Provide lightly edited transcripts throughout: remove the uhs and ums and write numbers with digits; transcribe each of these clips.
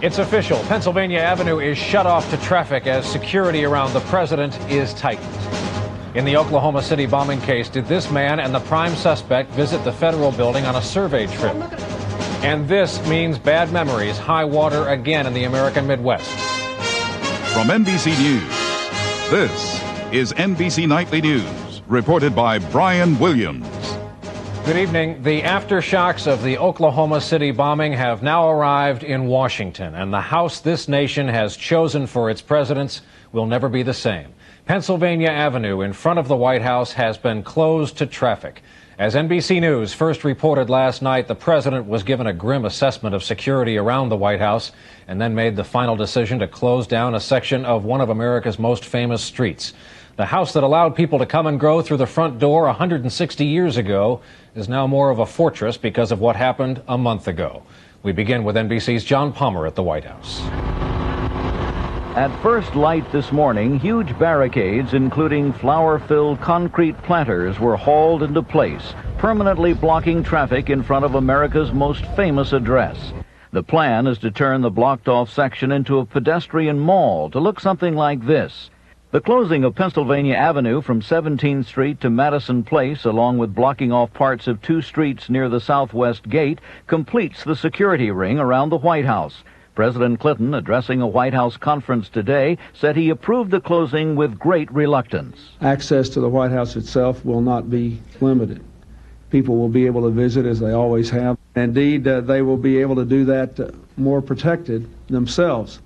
It's official. Pennsylvania Avenue is shut off to traffic as security around the president is tightened. In the Oklahoma City bombing case, did this man and the prime suspect visit the federal building on a survey trip? And this means bad memories, high water again in the American Midwest. From NBC News, this is NBC Nightly News, reported by Brian Williams. Good evening. The aftershocks of the Oklahoma City bombing have now arrived in Washington, and the house this nation has chosen for its presidents will never be the same. Pennsylvania Avenue in front of the White House has been closed to traffic. As NBC News first reported last night, the president was given a grim assessment of security around the White House and then made the final decision to close down a section of one of America's most famous streets. The house that allowed people to come and go through the front door 160 years ago is now more of a fortress because of what happened a month ago. We begin with NBC's John Palmer at the White House. At first light this morning, huge barricades, including flower-filled concrete planters, were hauled into place, permanently blocking traffic in front of America's most famous address. The plan is to turn the blocked-off section into a pedestrian mall to look something like this. The closing of Pennsylvania Avenue from 17th Street to Madison Place, along with blocking off parts of two streets near the southwest gate, completes the security ring around the White House. President Clinton, addressing a White House conference today, said he approved the closing with great reluctance. Access to the White House itself will not be limited. People will be able to visit as they always have. Indeed, they will be able to do that more protected themselves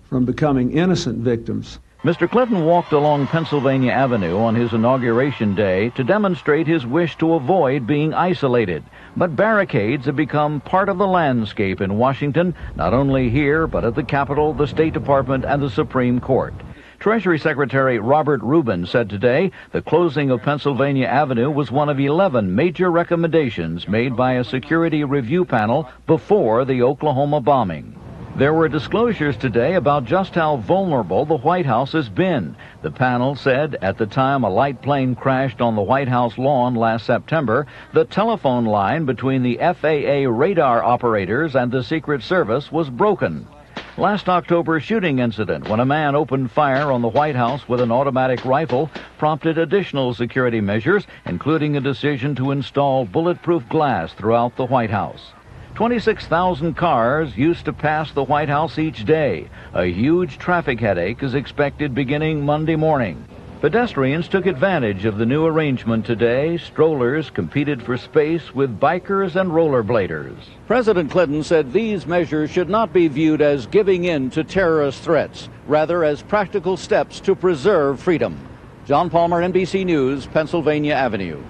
from becoming innocent victims. Mr. Clinton walked along Pennsylvania Avenue on his inauguration day to demonstrate his wish to avoid being isolated. But barricades have become part of the landscape in Washington, not only here, but at the Capitol, the State Department, and the Supreme Court. Treasury Secretary Robert Rubin said today the closing of Pennsylvania Avenue was one of 11 major recommendations made by a security review panel before the Oklahoma bombing. There were disclosures today about just how vulnerable the White House has been. The panel said at the time a light plane crashed on the White House lawn last September, the telephone line between the FAA radar operators and the Secret Service was broken. Last October's shooting incident, when a man opened fire on the White House with an automatic rifle, prompted additional security measures, including a decision to install bulletproof glass throughout the White House. 26,000 cars used to pass the White House each day. A huge traffic headache is expected beginning Monday morning. Pedestrians took advantage of the new arrangement today. Strollers competed for space with bikers and rollerbladers. President Clinton said these measures should not be viewed as giving in to terrorist threats, rather as practical steps to preserve freedom. John Palmer, NBC News, Pennsylvania Avenue.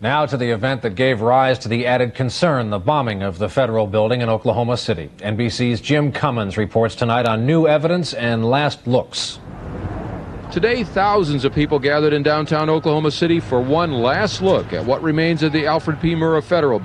Now to the event that gave rise to the added concern, the bombing of the federal building in Oklahoma City. NBC's Jim Cummins reports tonight on new evidence and last looks. Today, thousands of people gathered in downtown Oklahoma City for one last look at what remains of the Alfred P. Murrah Federal